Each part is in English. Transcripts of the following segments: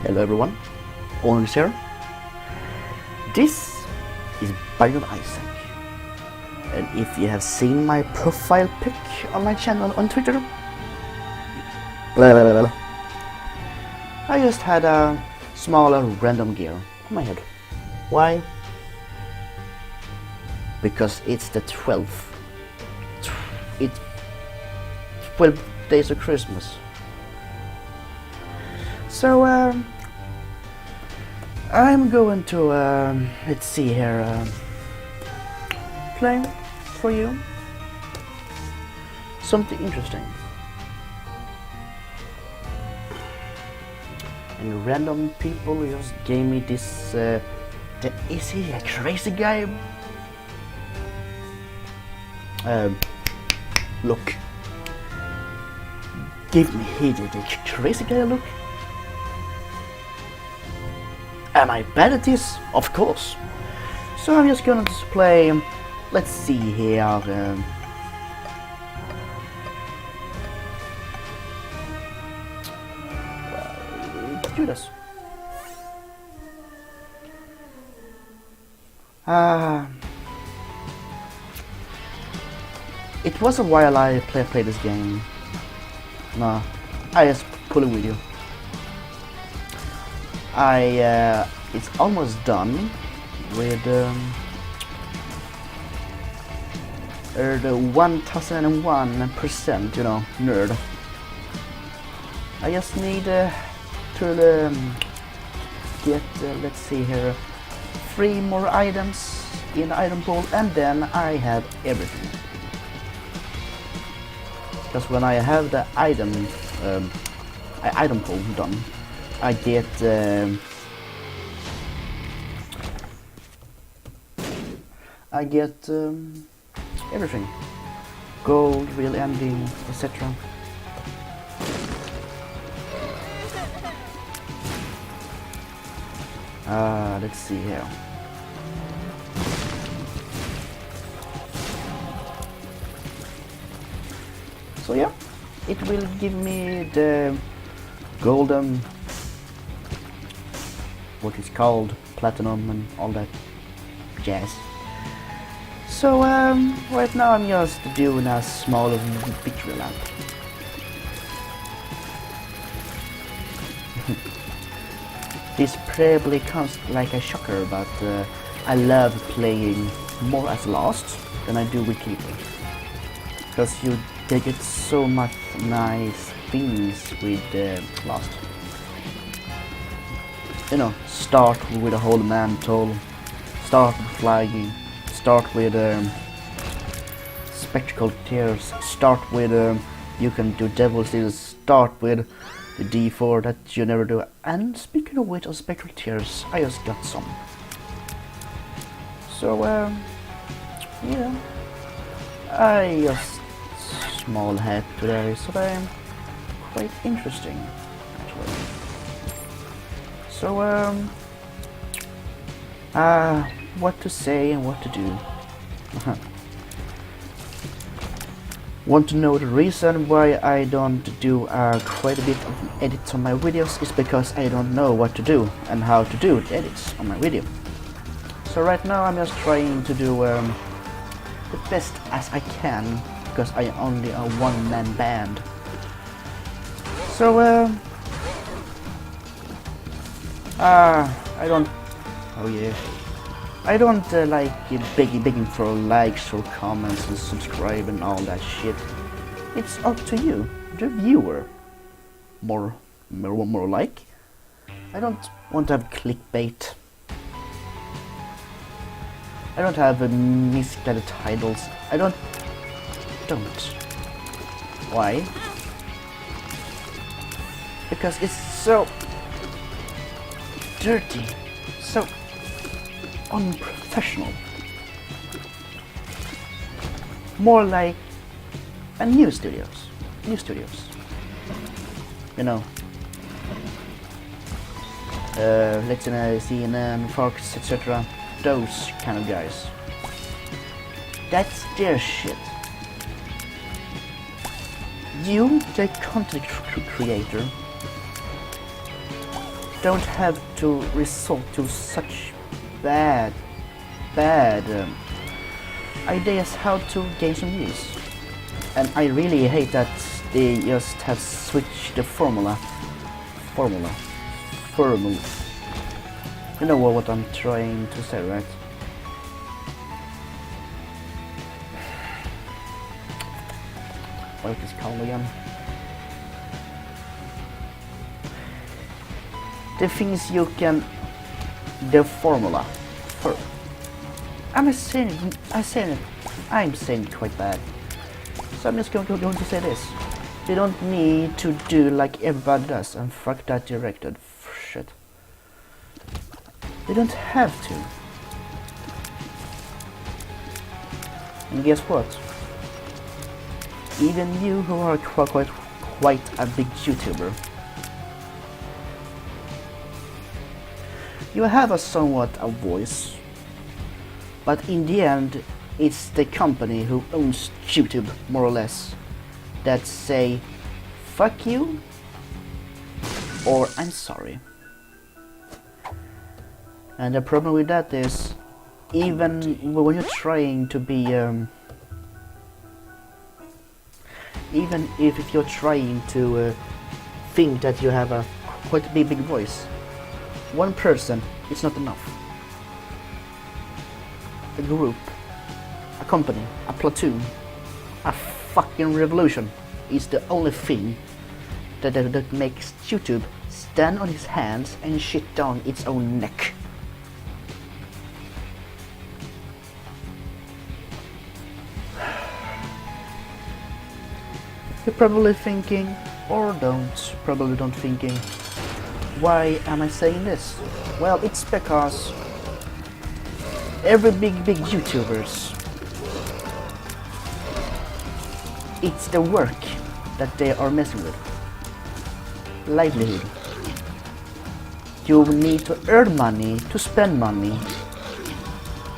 Hello everyone, Onyx here. This is Biome Issac, and if you have seen my profile pic on my channel on Twitter, I just had a smaller random gear on my head. Why? Because it's the 12th. It's 12 days of Christmas. So I'm going to let's see here, play for you something interesting. And random people just gave me this. Is he a crazy guy? Look. Give me the crazy guy look. Am I bad at this? Of course. So I'm just gonna play. Let's see here. Do this. It was a while I played this game. No, I just pull it with you. It's almost done with the 1001%, you know, nerd. I just need to get, let's see here, 3 more items in the item pool, and then I have everything. Because when I have the item pool done, I get everything: gold, real ending, etc. Let's see here. So yeah, it will give me the golden, what is called platinum and all that jazz. So right now I'm just doing a small victory lap. This probably comes like a shocker, but I love playing more as Lost than I do with Keeper, because they get so much nice things with Lost. You know, start with a whole mantle, start with flying, start with spectral tears, start with you can do devil seals, start with the D4 that you never do. And speaking of which, of spectral tears, I just got some. So yeah, I just small hat today, so I'm quite interesting actually. So what to say and what to do. Want to know the reason why I don't do quite a bit of edits on my videos is because I don't know what to do and how to do the edits on my video. So right now I'm just trying to do the best as I can, because I am only a one-man band. So I don't, oh yeah, I don't like begging for likes or comments and subscribe and all that shit. It's up to you, the viewer. More like. I don't want to have clickbait. I don't have misguided titles. I don't. Why? Because it's so dirty, so unprofessional. More like a new studios. You know, let's say CNN, Fox, etc. Those kind of guys. That's their shit. You, the content creator, don't have to resort to such bad ideas how to gain some views. And I really hate that they just have switched the formula. You know what I'm trying to say, right? What is it called again? The things you can... The formula. I'm saying it quite bad. So I'm just going to say this. You don't need to do like everybody does, and fuck that directed shit. You don't have to. And guess what? Even you who are quite a big YouTuber, you have a somewhat a voice, but in the end it's the company who owns YouTube, more or less, that say fuck you or I'm sorry. And the problem with that is, even when you're trying to be even if you're trying to think that you have a quite big voice, one person is not enough. A group, a company, a platoon, a fucking revolution is the only thing that makes YouTube stand on his hands and shit down its own neck. You're probably thinking, or probably don't thinking, why am I saying this? Well, it's because every big YouTubers, it's the work that they are messing with. Livelihood. You need to earn money, to spend money,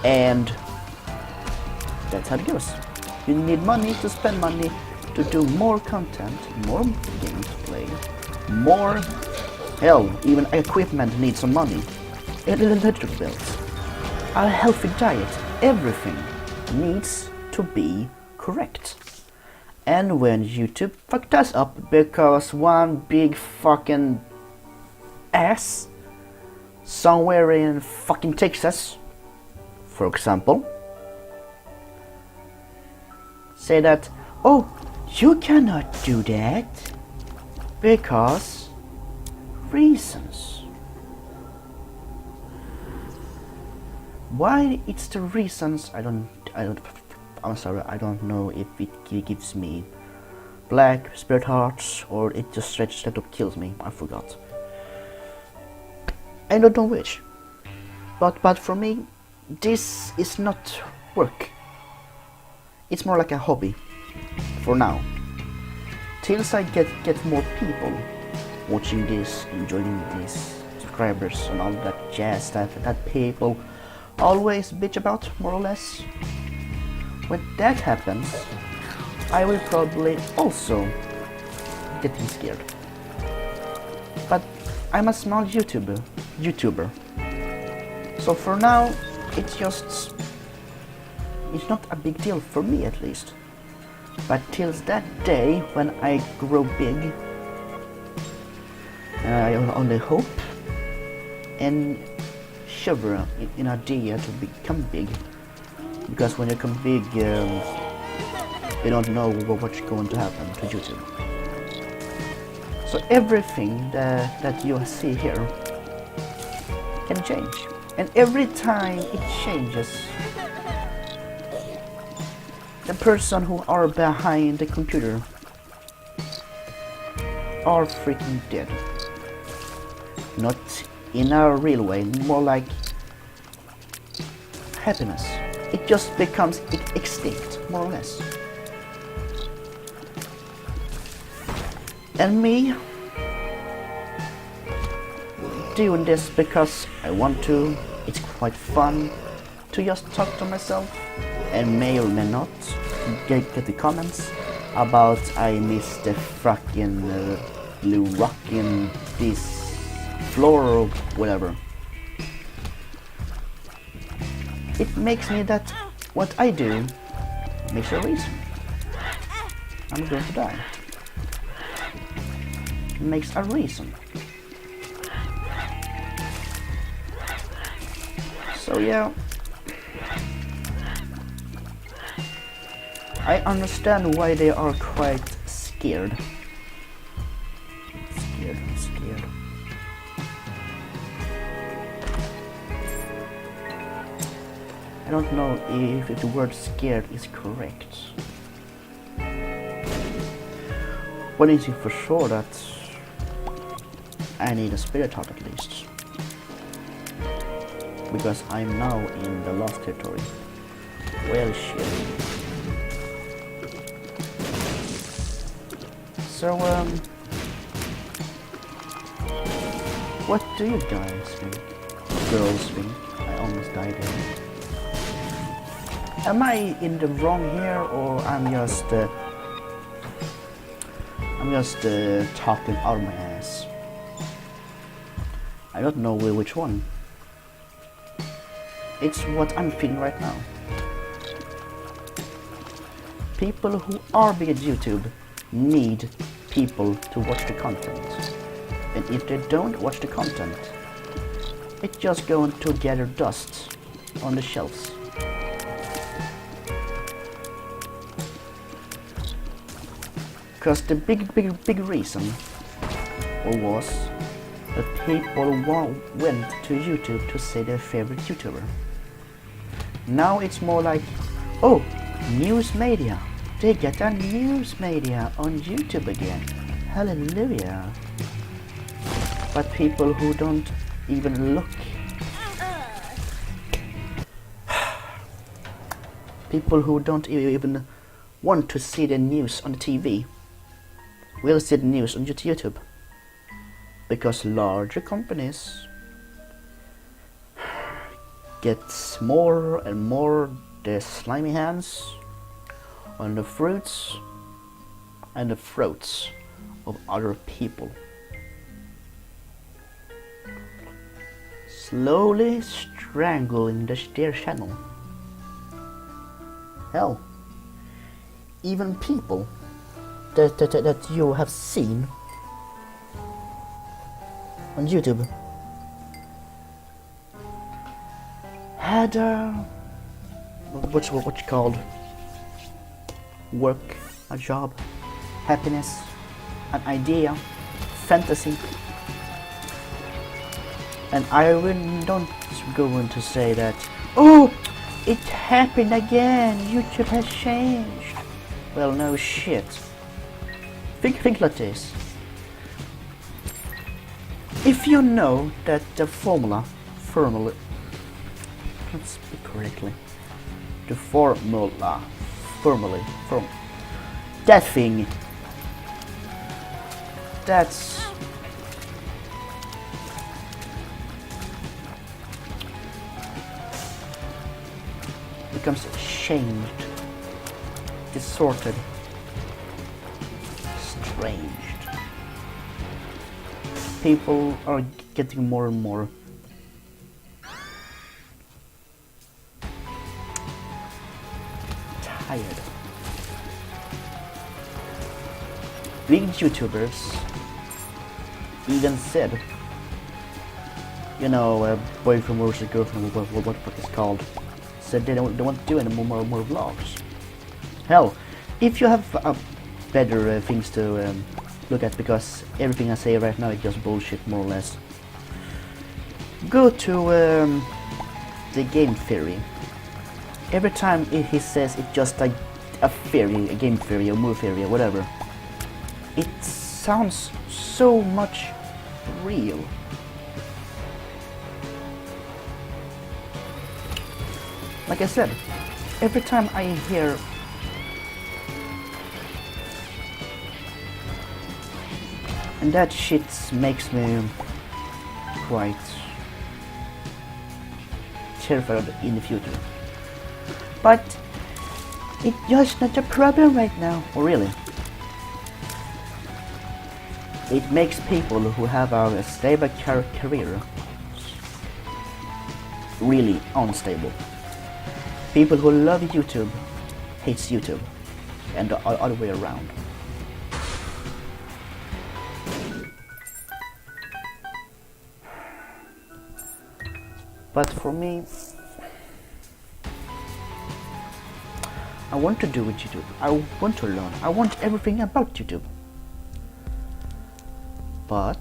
and that's how it goes. You need money to spend money to do more content, more games to play, more, hell, even equipment needs some money, electric bills, a healthy diet, everything needs to be correct. And when YouTube fucked us up because one big fucking ass somewhere in fucking Texas, for example, say that, oh, you cannot do that because reasons. Why it's the reasons, I'm sorry, I don't know if it gives me black spirit hearts or it just straight up kills me. I forgot. I don't know which. But for me, this is not work. It's more like a hobby. For now. Till I get more people watching this, enjoying this, subscribers and all that jazz that people always bitch about, more or less. When that happens, I will probably also get scared. But I'm a small YouTuber. So for now, it's not a big deal for me, at least. But till that day when I grow big, I only hope and shiver in idea to become big. Because when you become big, you don't know what's going to happen to YouTube. So everything that you see here can change. And every time it changes, the person who are behind the computer are freaking dead. Not in a real way, more like happiness. It just becomes extinct, more or less. And me doing this because I want to, it's quite fun to just talk to myself, and may or may not get the comments about I missed the fucking blue rock in this floor or whatever. It makes me that what I do makes a reason. I'm going to die. It makes a reason. So yeah, I understand why they are quite scared. Scared. I don't know if the word scared is correct. One is for sure that I need a spirit heart at least. Because I'm now in the lost territory. Well, shit. So, what do you guys think? Girls think? I almost died there. Am I in the wrong here, or I'm just talking out of my ass? I don't know which one. It's what I'm feeling right now. People who are big at YouTube need people to watch the content. And if they don't watch the content, it's just going to gather dust on the shelves. Because the big reason was that people went to YouTube to see their favorite YouTuber. Now it's more like, oh, news media. They get a news media on YouTube again. Hallelujah. But people who don't even look. People who don't even want to see the news on the TV will see the news on YouTube. Because larger companies gets more and more their slimy hands on the fruits and the throats of other people. Slowly strangling their channel. Hell, even people that you have seen on YouTube had what's called work, a job, happiness, an idea, fantasy, and I really don't go on to say that, oh, it happened again, YouTube has changed. Well, no shit. Think like this. If you know that the formula, let's speak correctly, that thing, that's becomes changed, distorted, estranged. People are getting more and more tired. Big YouTubers even said, you know, boyfriend versus girlfriend, what the fuck is called, said they don't want to do any more vlogs. Hell, if you have better things to look at, because everything I say right now is just bullshit, more or less. Go to the game theory. Every time he says it's just like a theory, a game theory, a movie theory, or whatever, it sounds so much real. Like I said, every time I hear and that shit makes me quite terrified in the future. But it's just not a problem right now. Or really? It makes people who have a stable career really unstable. People who love YouTube hates YouTube, and the other way around. But for me, I want to do with YouTube. I want to learn. I want everything about YouTube. But,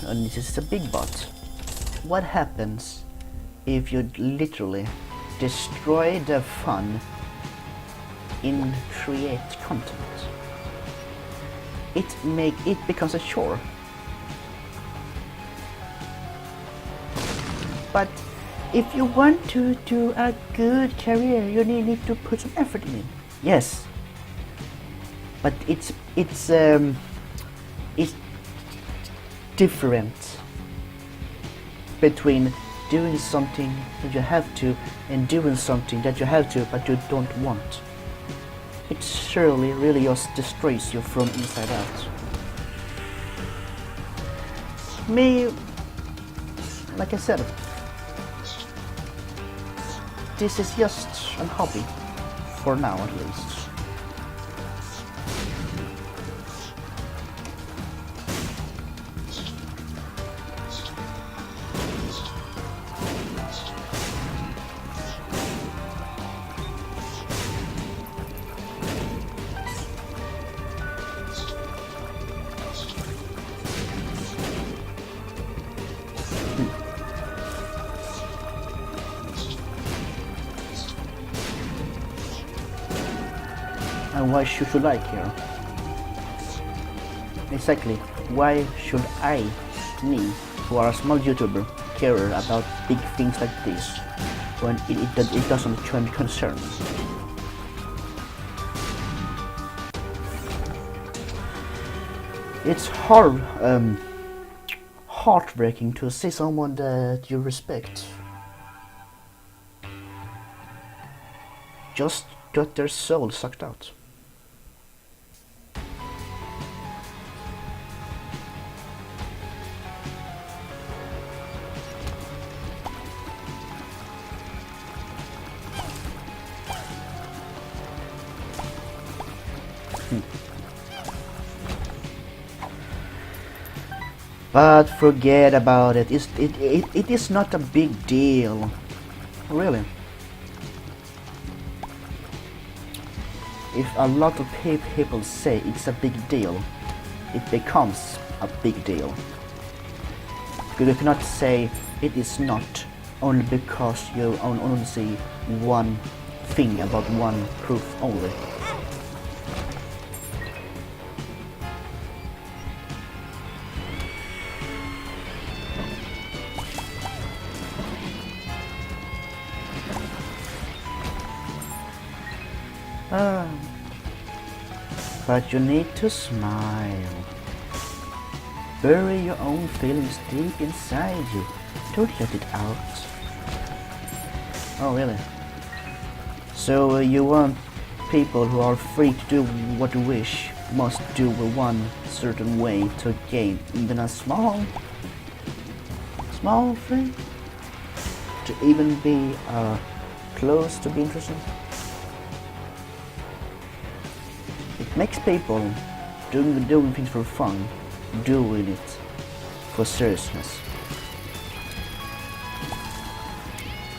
and this is a big but, what happens if you literally destroy the fun in create content? It becomes a chore. But if you want to do a good career, you need to put some effort in it. Yes, but it's different between doing something that you have to and doing something that you have to but you don't want. It surely really just destroys you from inside out. Me, like I said, this is just a hobby, for now at least. And why should I care? Exactly, why should I, me, who are a small YouTuber, care about big things like this when it doesn't concern me? It's heartbreaking to see someone that you respect just got their soul sucked out. But forget about it. It is not a big deal, really. If a lot of people say it's a big deal, it becomes a big deal. You cannot say it is not only because you only see one thing about one proof only. But you need to smile. Bury your own feelings deep inside you. Don't let it out. Oh, really? So you want people who are free to do what they wish must do one certain way to gain even a small thing? To even be close to be interesting? It makes people doing things for fun, doing it for seriousness.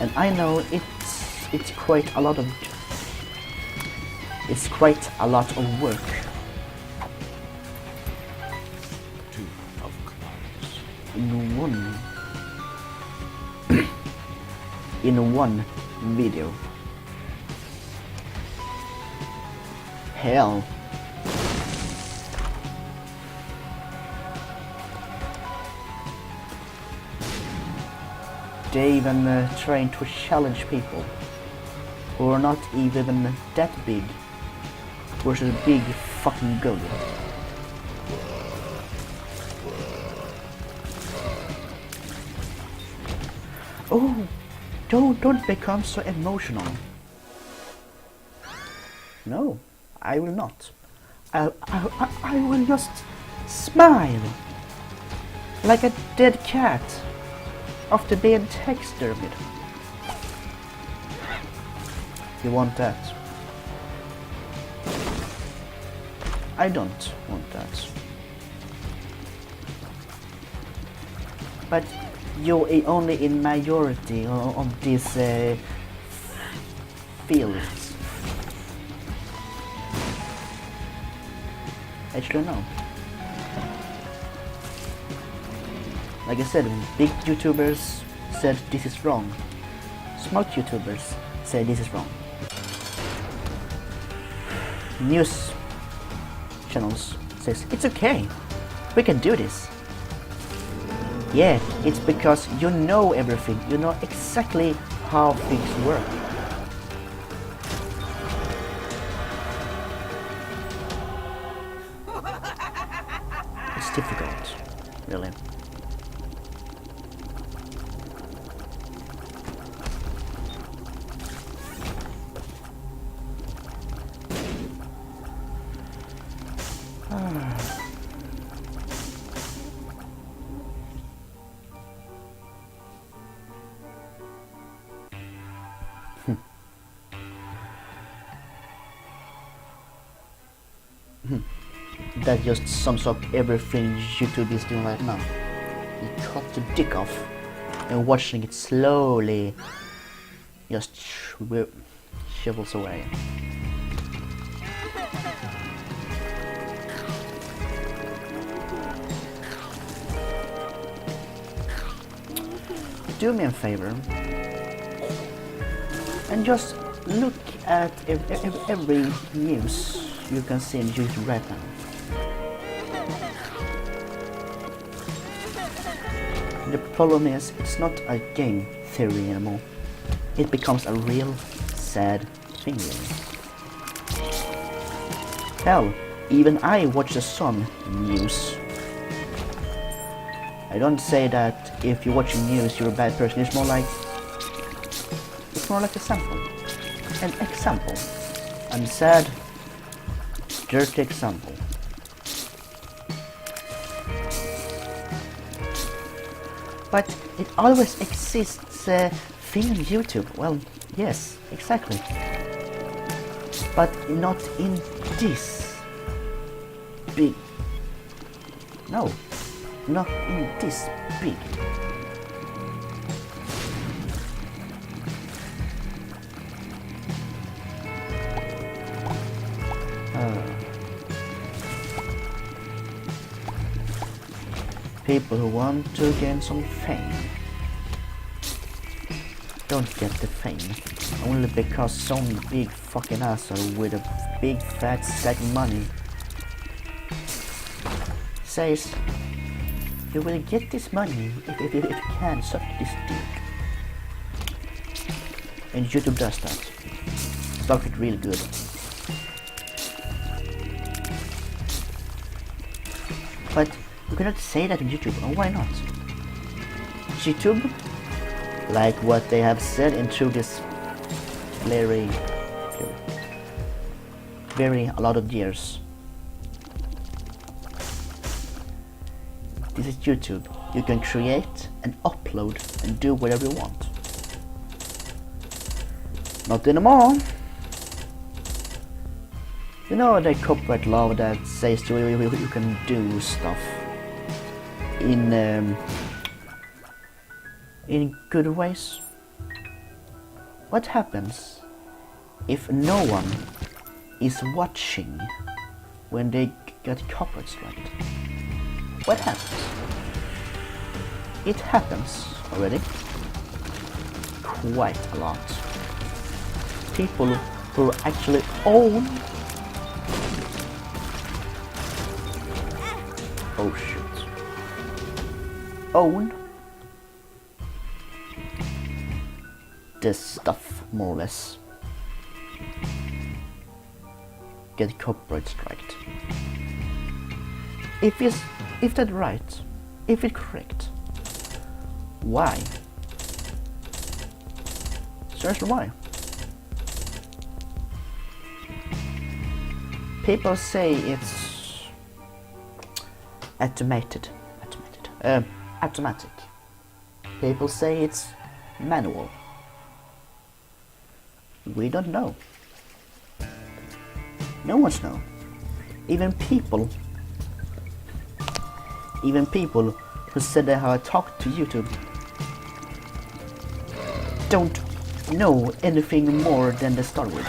And I know it's quite a lot of work. Two of clubs. In one video. Hell. They even trying to challenge people who are not even that big versus a big fucking goal. Oh, don't become so emotional. No, I will not. I will just Smile! Like a dead cat after being taxidermied. You want that? I don't want that. But you're only in majority of these fields. Actually no. Like I said, big YouTubers said this is wrong. Small YouTubers say this is wrong. News channels says it's okay, we can do this. Yeah, it's because you know everything, you know exactly how things work. It's difficult, really. That just sums up everything YouTube is doing right now. You cut the dick off and watching it slowly just shovels away. Do me a favor and just look at every news you can see in YouTube right now. The problem is, it's not a game theory anymore. It becomes a real sad thing. Hell, even I watch some news. I don't say that if you're watching news you're a bad person. It's more like a sample. An example. A sad, dirty example. But it always exists thing on YouTube. Well, yes, exactly. But not in this big. No, not in this big. People who want to gain some fame don't get the fame only because some big fucking asshole with a big fat stack of money says you will get this money if you can suck this dick. And YouTube does that. Suck it real good. But you cannot say that on YouTube. Oh, why not? YouTube, like what they have said into this very a lot of years. This is YouTube. You can create and upload and do whatever you want. Not anymore. You know the copyright law that says you can do stuff in good ways. What happens if no one is watching when they get copyright strike? What happens? It happens already quite a lot. People who actually own own this stuff more or less get copyright striked. If that's right, if it's correct, why? Seriously, why? People say it's automatic. People say it's manual. We don't know. No one's know. Even people who said they have talked to YouTube don't know anything more than they start with.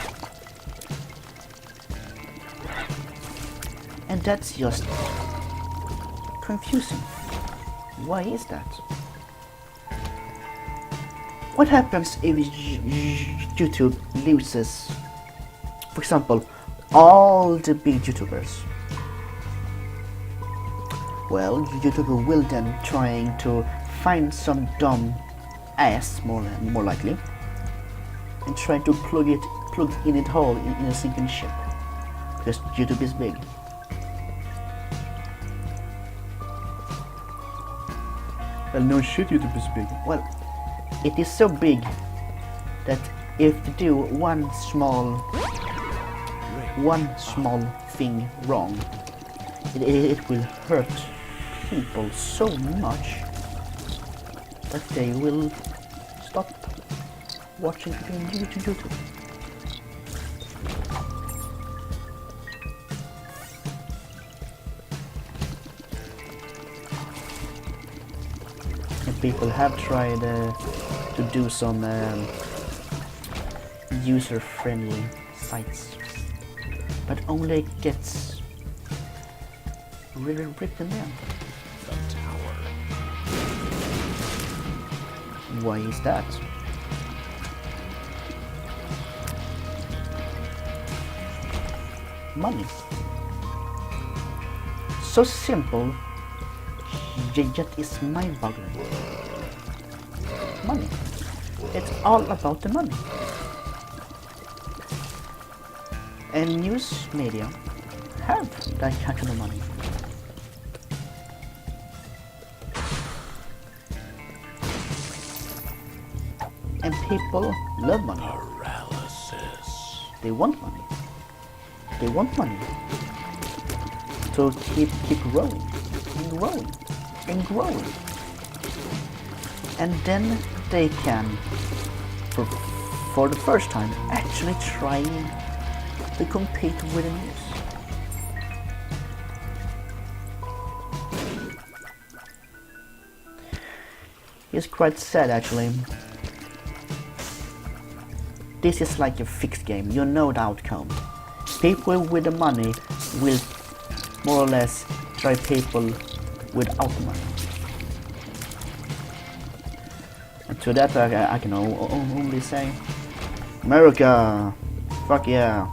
And that's just confusing. Why is that? What happens if YouTube loses, for example, all the big YouTubers? Well, YouTube will then trying to find some dumb ass, more likely, and try to plug in it hole in a sinking ship, because YouTube is big. Well, no shit, YouTube is big. Well, it is so big that if you do one small thing wrong, it will hurt people so much that they will stop watching YouTube. And people have tried to do some user-friendly sites, but only gets really ripped in them. The tower. Why is that? Money. So simple, yet it's mind-boggling. Money. It's all about the money. And news media have that kind of money. And people love money. Paralysis. They want money. They want money to keep growing and growing and growing. And then they can, for the first time, actually trying to compete with the news. It's quite sad, actually. This is like a fixed game. You know the outcome. People with the money will more or less try people without money. And to that I can only say, America, fuck yeah.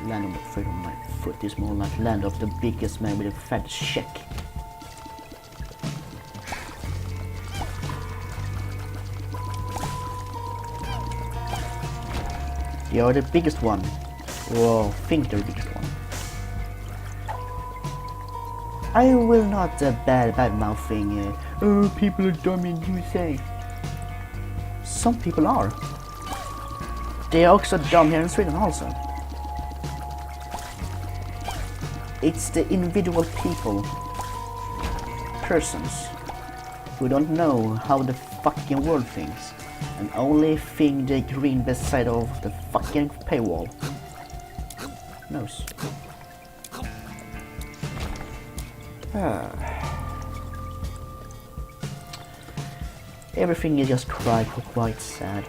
Land of the freedom of my foot is more like land of the biggest man with a fat check. They are the biggest one. Well, think they're the biggest one. I will not bad mouthing. Oh, people are dumb in USA. Some people are. They are also dumb here in Sweden also. It's the individual persons who don't know how the fucking world thinks and only think the green beside of the fucking paywall knows. Everything is just quite sad.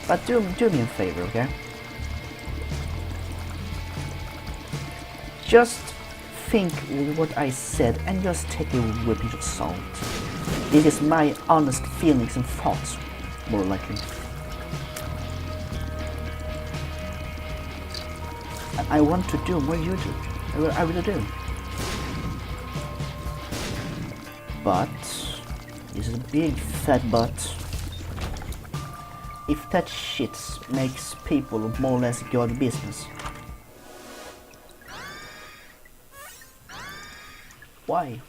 But do me a favor, okay? Just think what I said and just take it with a pinch of salt. This is my honest feelings and thoughts, more likely. And I want to do more YouTube. I really do. But this is a big fat but. If that shit makes people more or less go out of business, why?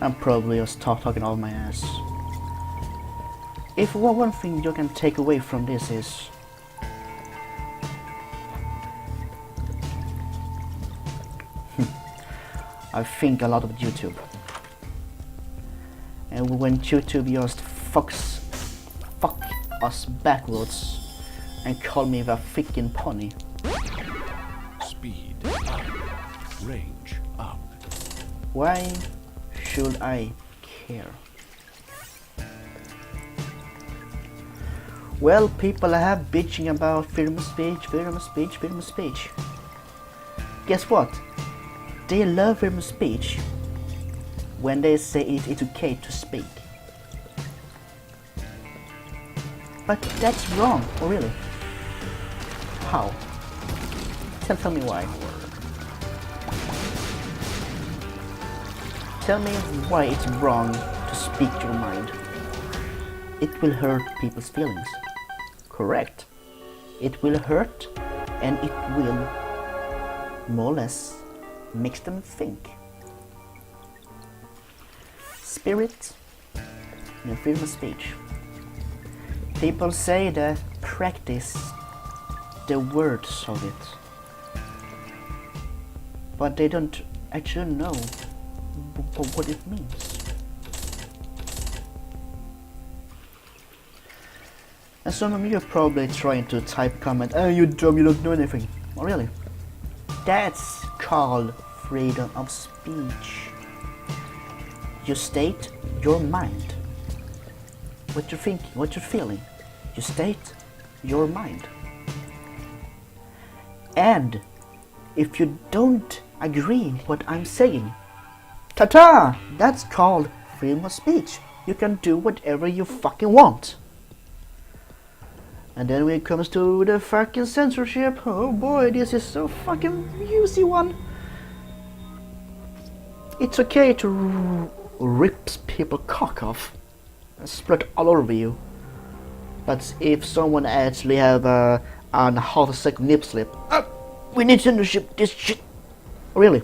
I'm probably just talking all my ass. If one thing you can take away from this is I think a lot of YouTube. And when YouTube just fuck us backwards and call me the freaking pony. Speed up. Range up. Why should I care? Well, people have bitching about freedom of speech, freedom of speech, freedom of speech. Guess what? They love freedom of speech when they say it's okay to speak. But that's wrong, oh really? How? Tell me why. Tell me why it's wrong to speak your mind. It will hurt people's feelings. Correct. It will hurt and it will more or less make them think. Spirit and freedom of speech. People say that practice the words of it, but they don't actually know what it means. And some of you are probably trying to type comment, oh you dumb, you don't know anything. Oh really? That's called freedom of speech. You state your mind. What you're thinking, what you're feeling. You state your mind. And if you don't agree with what I'm saying, ta-ta! That's called freedom of speech. You can do whatever you fucking want. And then when it comes to the fucking censorship, oh boy, this is so fucking easy one. It's okay to rip people cock off and split all over you. But if someone actually have a half a second nip slip, we need censorship this shit. Really?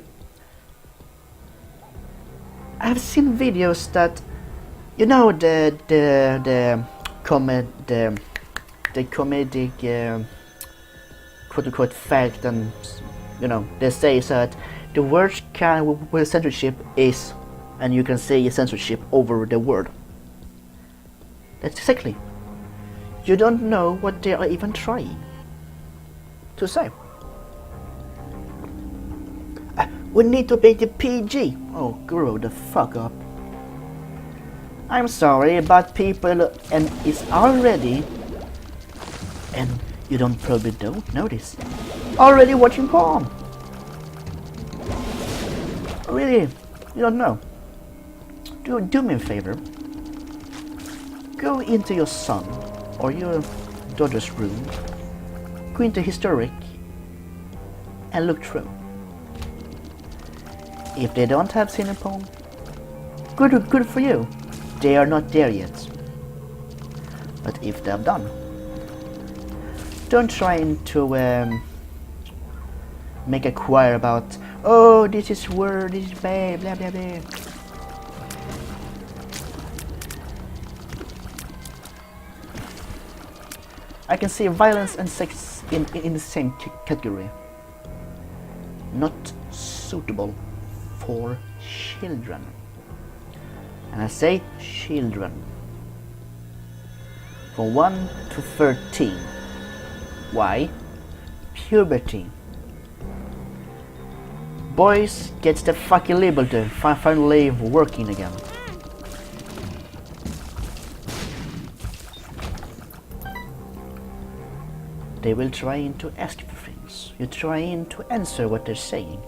I've seen videos that, you know, the comedic quote-unquote fact, and you know, they say that the worst kind with censorship is, and you can say censorship over the word. That's exactly. You don't know what they are even trying to say. We need to make it PG. Oh, grow the fuck up. I'm sorry, but people, and it's already, and you probably don't notice, already watching porn. Really, you don't know. Do me a favor. Go into your son or your daughter's room. Go into historic and look through. If they don't have seen a porn, good for you. They are not there yet. But if they have done, don't try to make a choir about, oh, this is word, this is blah blah blah blah. I can see violence and sex in the same category. Not suitable for children. And I say children. From 1 to 13. Why? Puberty. Boys gets the fucking liberty finally working again. They will try to ask for things. You try to answer what they're saying.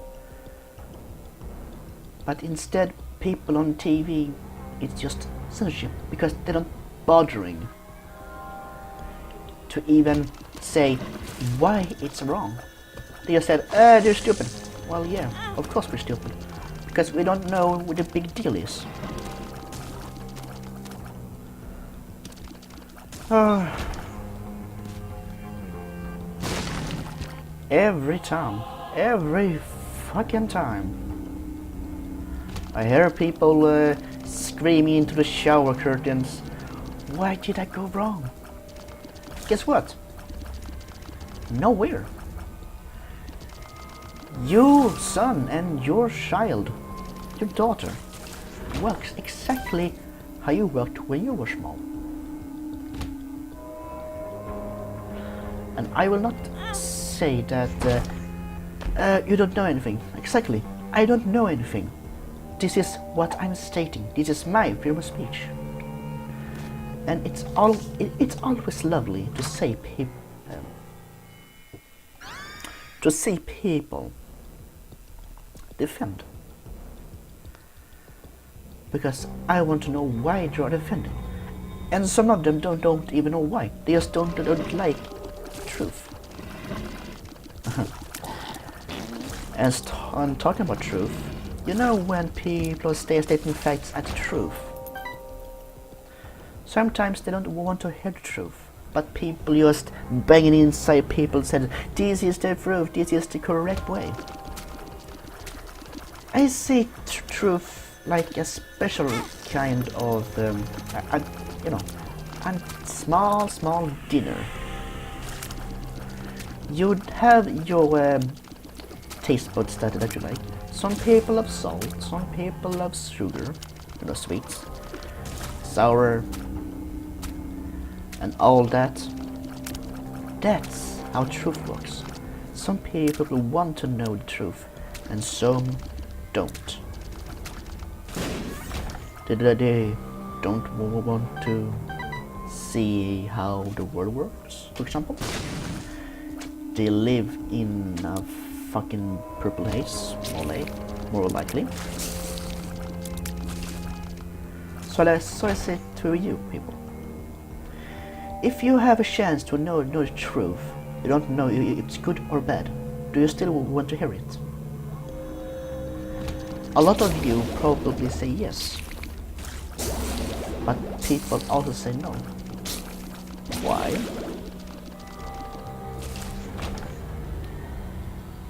But instead, people on TV, it's just censorship because they're not bothering to even say why it's wrong. They just said, they're stupid. Well, yeah, of course we're stupid. Because we don't know what the big deal is. Every time, every fucking time, I hear people screaming into the shower curtains. Why did I go wrong? Guess what? Nowhere. Your son and your child, your daughter, works exactly how you worked when you were small. And I will not say that you don't know anything. Exactly, I don't know anything. This is what I'm stating. This is my freedom of speech. And it's always lovely to see people defend. Because I want to know why they are defending. And some of them don't even know why. They just don't like truth. And on talking about truth, you know when people stay stating facts as truth, sometimes they don't want to hear the truth, but people just banging inside people said, this is the truth, this is the correct way. I see truth like a special kind of, you know, a small dinner. You'd have your taste buds that you like. Some people love salt, some people love sugar, you know, sweets, sour, and all that. That's how truth works. Some people want to know the truth, and some don't. They don't want to see how the world works, for example. They live in a fucking purple haze, more likely. So I say to you people, if you have a chance to know the truth, you don't know if it's good or bad, do you still want to hear it? A lot of you probably say yes, but people also say no. Why?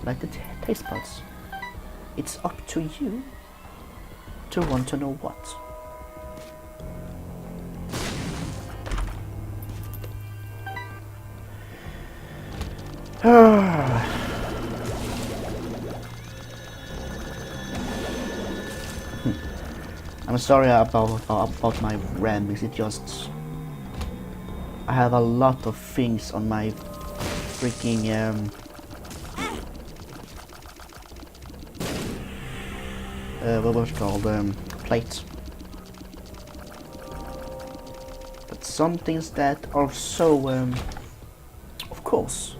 Like the taste buds. It's up to you to want to know what. I'm sorry about my ramblings. It just I have a lot of things on my freaking what was it called, plate. But some things that are so of course,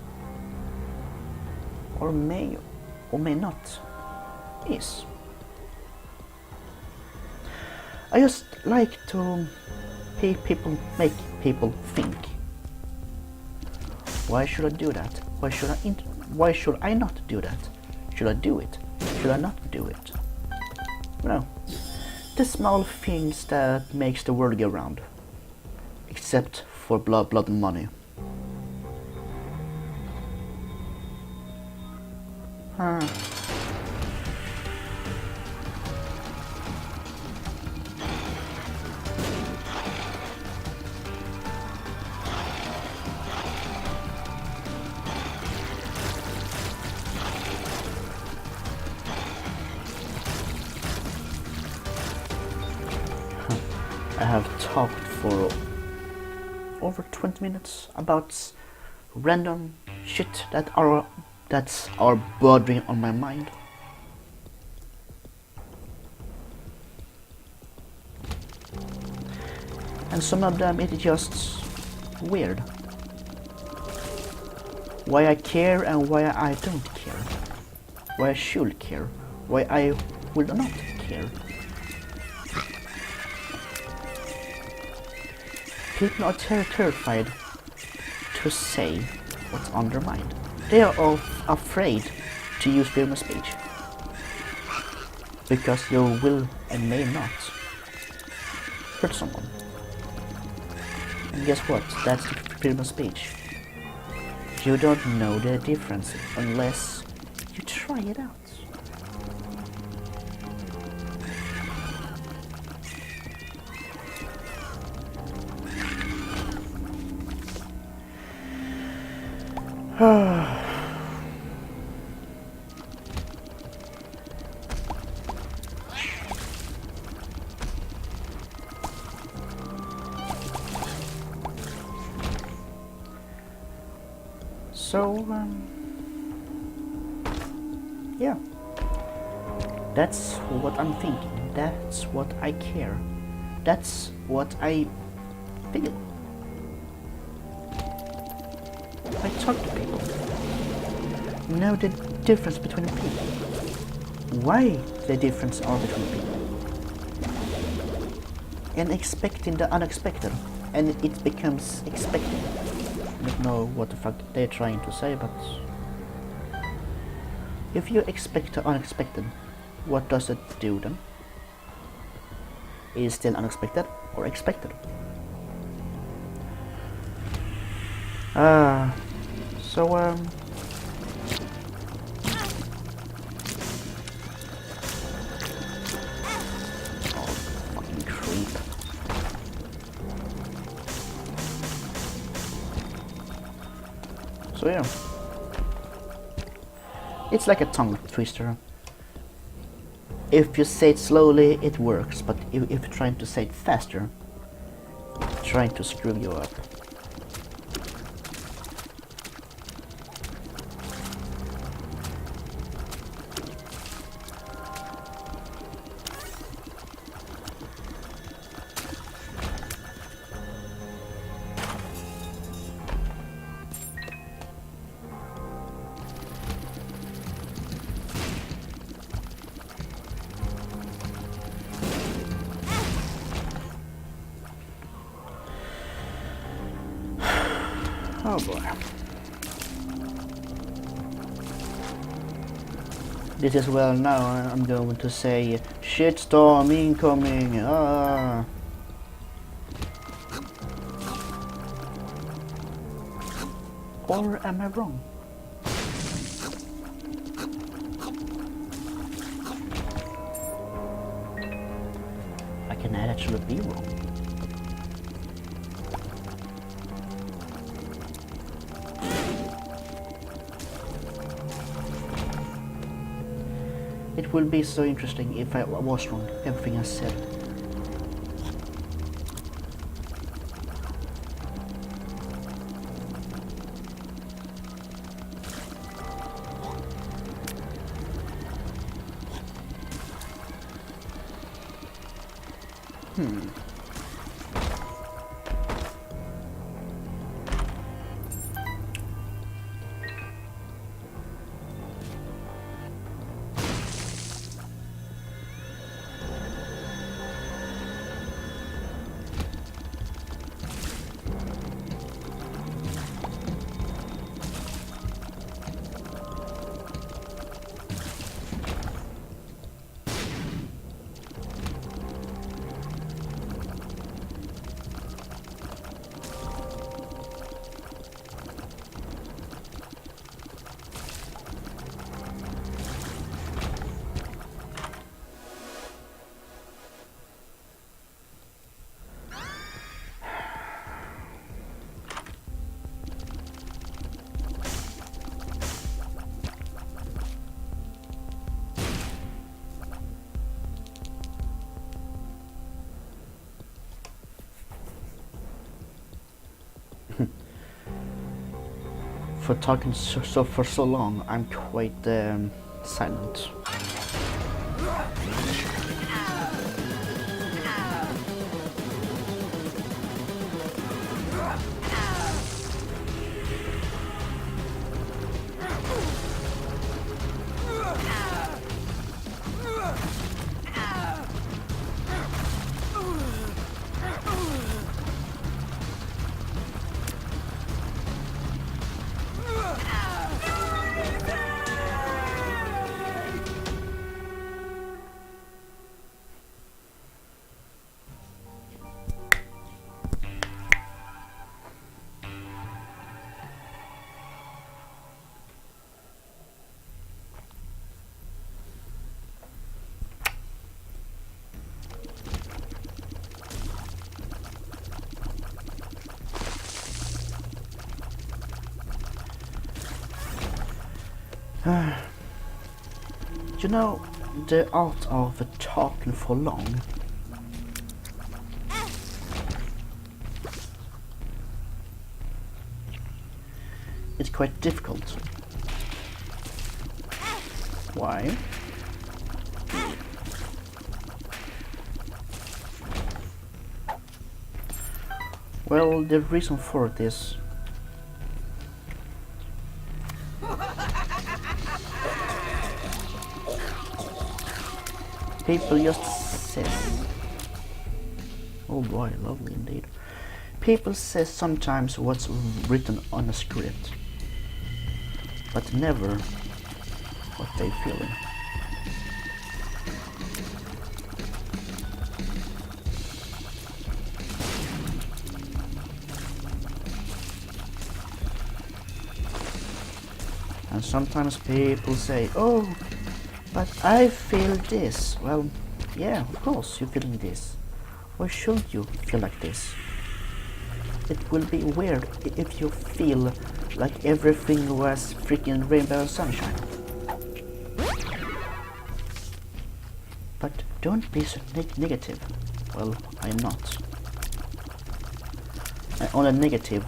or may not, is. I just like to make people think. Why should I do that? Why should I not do that? Should I do it? Should I not do it? You know, the small things that makes the world go round. Except for blood and money. I have talked for over 20 minutes about random shit that are bothering on my mind. And some of them it's just weird. Why I care and why I don't care. Why I should care. Why I will not care. People are terrified to say what's on their mind. They are all afraid to use freedom of speech. Because you will and may not hurt someone. And guess what? That's the freedom of speech. You don't know the difference unless you try it out. So, yeah, that's what I'm thinking, that's what I care, that's what I feel. I talk to people, know the difference between people, why the difference are between people, and expecting the unexpected, and it becomes expected. I don't know what the fuck they're trying to say, but if you expect the unexpected, what does it do then? Is it still unexpected or expected? So oh, fucking creep. So yeah, it's like a tongue twister. If you say it slowly, it works, but if you're trying to say it faster, it's trying to screw you up. Oh boy. This is well now, I'm going to say shitstorm incoming. Or am I wrong? I can actually be wrong. It will be so interesting if I was wrong, everything I said. For talking for so long, I'm quite silent. You know, the art of talking for long. It's quite difficult. Why? Well, the reason for it is people just say, oh boy, lovely indeed. People say sometimes what's written on a script, but never what they feeling. And sometimes people say, oh, but I feel this. Well, yeah, of course you're feeling this. Why shouldn't you feel like this? It will be weird if you feel like everything was freaking rainbow and sunshine. But don't be so negative. Well, I'm not. I'm only negative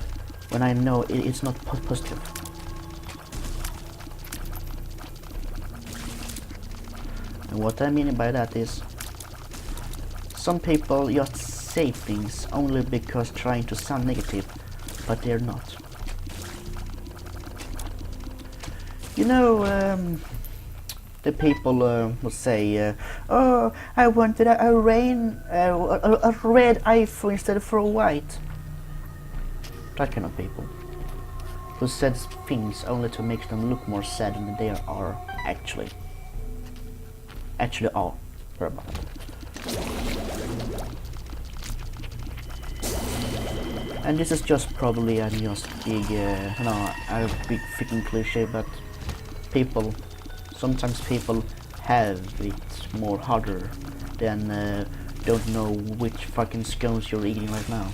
when I know it's not positive. And what I mean by that is, some people just say things only because trying to sound negative, but they're not. You know, the people will say, oh, I wanted a red iPhone instead of for a white. That kind of people who says things only to make them look more sad than they are actually are. Sorry about that. And this is just probably a just big, a big freaking cliche, but sometimes people have it more harder than don't know which fucking scones you're eating right now.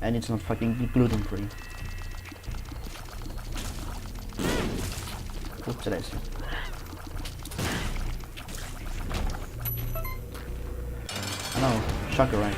And it's not fucking gluten free. Oops, today's. I know, shocker, right?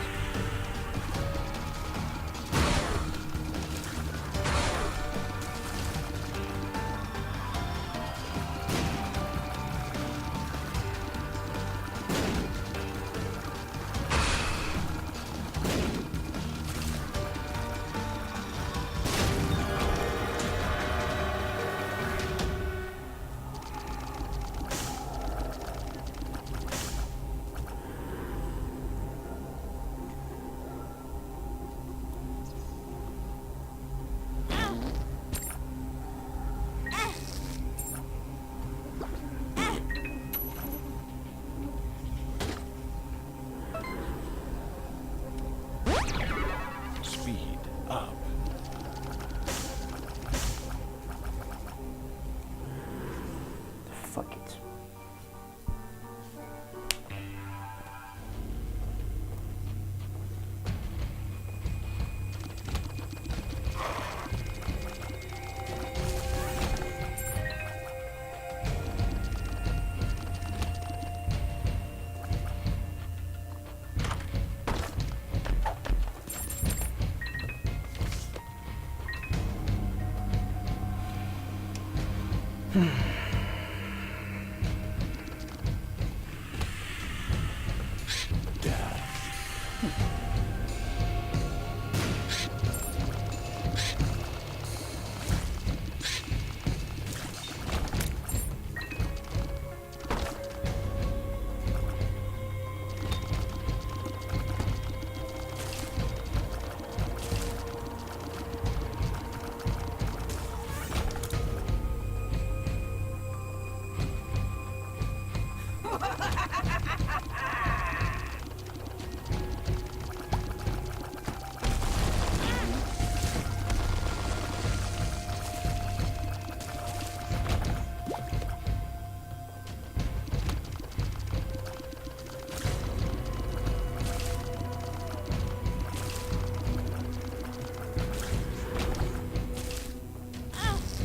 Fuck it.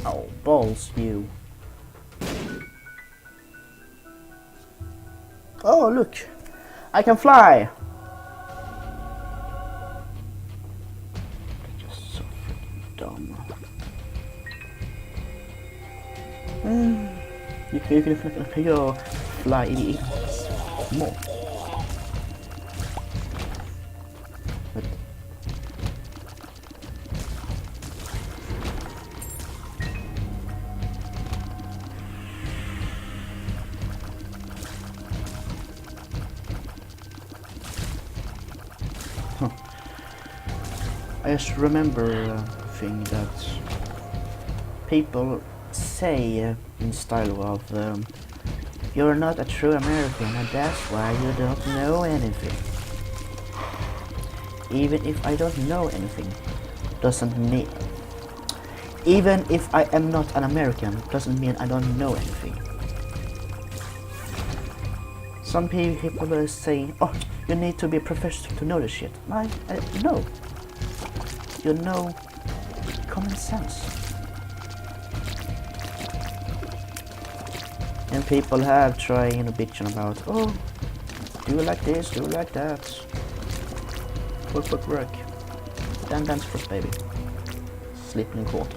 Oh, balls, you. Oh, look! I can fly! They're just so freaking dumb. You can go fly even more. But I just remember a thing that people say in style of you're not a true American and that's why you don't know anything. Even if I don't know anything, doesn't mean... Even if I am not an American, doesn't mean I don't know anything. Some people say, oh, you need to be a professional to know this shit. No. You know common sense. And people have trying a bitching about, oh, do you like this, do you like that? Work. Dance first, baby. Sleeping in court.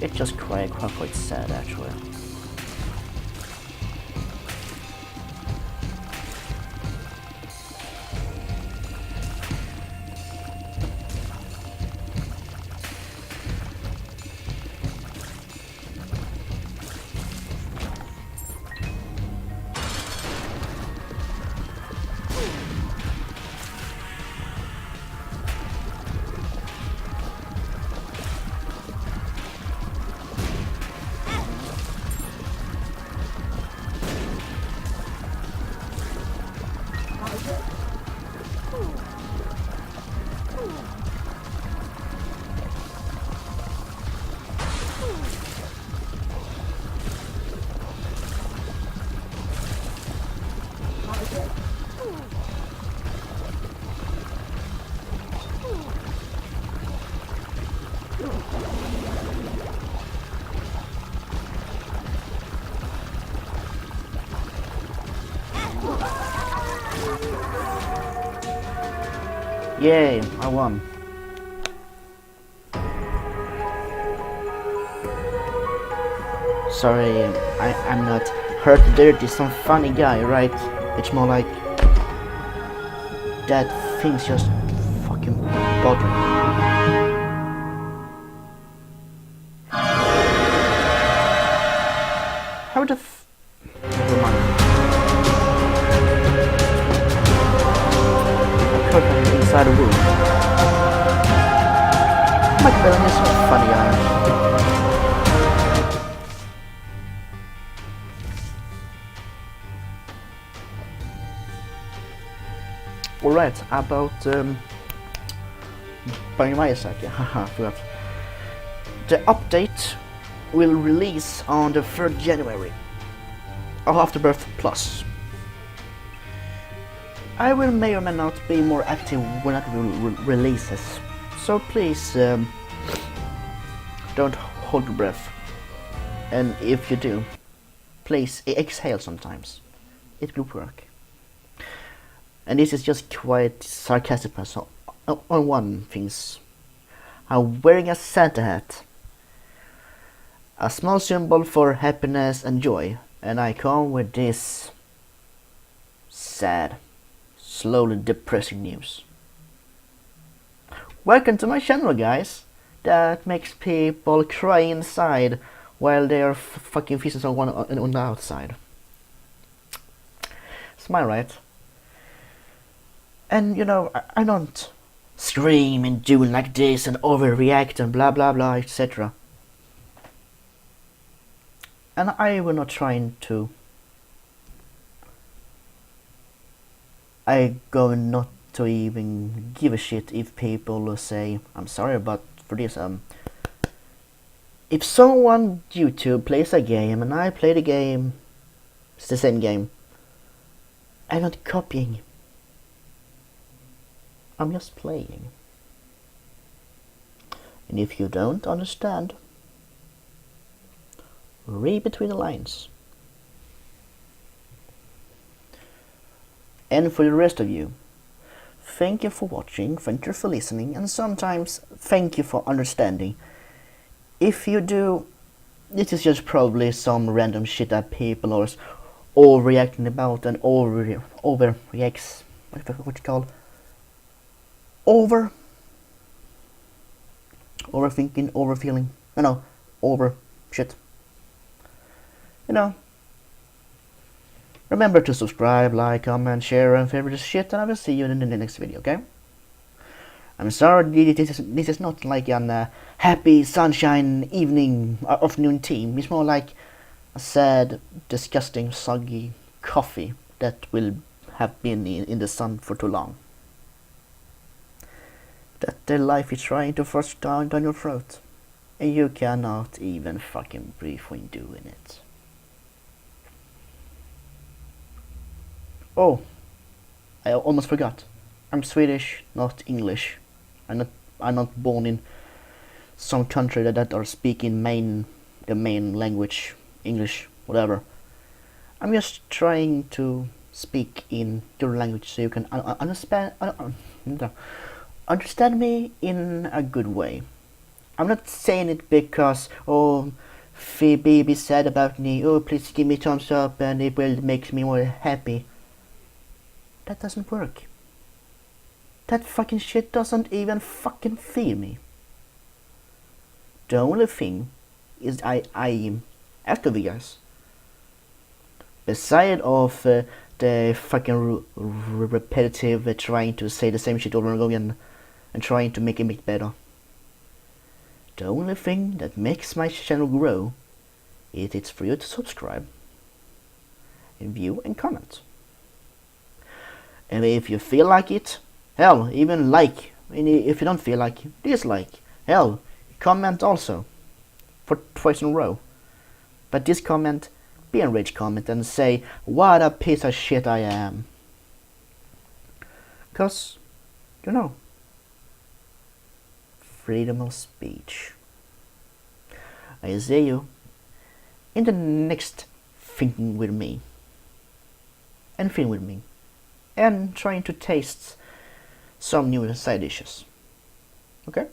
It's just quite sad, actually. Yay, I won. Sorry, I'm not hurt dirty, some funny guy, right? It's more like that thing's just fucking bothering me. How the f... Never mind. I could have been inside a room. My villain is so funny, guys. Alright, about buying my Issac, haha, forgot. The update will release on the 3rd January of Afterbirth Plus. I will may or may not be more active when it releases, so please don't hold your breath, and if you do, please exhale sometimes, it will work. And this is just quite sarcastic on one thing. I'm wearing a Santa hat, a small symbol for happiness and joy, and I come with this sad, slowly depressing news. Welcome to my channel, guys. That makes people cry inside while they are fucking feasting on the outside. Smile, right? And you know, I don't scream and do like this and overreact and blah blah blah, etc. And I will not trying to. I go not to even give a shit if people say I'm sorry, but for this if someone YouTube plays a game and I play the game, it's the same game. I'm not copying. I'm just playing. And if you don't understand, read between the lines. And for the rest of you, thank you for watching, thank you for listening, and sometimes thank you for understanding. If you do, this is just probably some random shit that people are overreacting about and overreacts. What you call? Overthinking, overfeeling. No, over shit. You know. Remember to subscribe, like, comment, share, and favorite this shit, and I will see you in the next video, okay? I'm sorry, this is not like a happy sunshine evening afternoon tea. It's more like a sad, disgusting, soggy coffee that will have been in the sun for too long. That the life is trying to force down your throat, and you cannot even fucking breathe when doing it. Oh, I almost forgot. I'm Swedish, not English. I'm not born in some country that are speaking the main language, English, whatever. I'm just trying to speak in your language so you can understand me in a good way. I'm not saying it because Phoebe said about me, oh please give me thumbs up and it will make me more happy. That doesn't work. That fucking shit doesn't even fucking feel me. The only thing is I ask of you guys, beside of the fucking repetitive trying to say the same shit over and over again and trying to make it better, the only thing that makes my channel grow is it's for you to subscribe and view and comment. And if you feel like it, hell, even like. And if you don't feel like it, dislike. Hell, comment also. For twice in a row. But this comment, be a rage comment and say, what a piece of shit I am. Cause, you know, freedom of speech. I see you in the next thinking with me. And film with me. And trying to taste some new side dishes. Okay?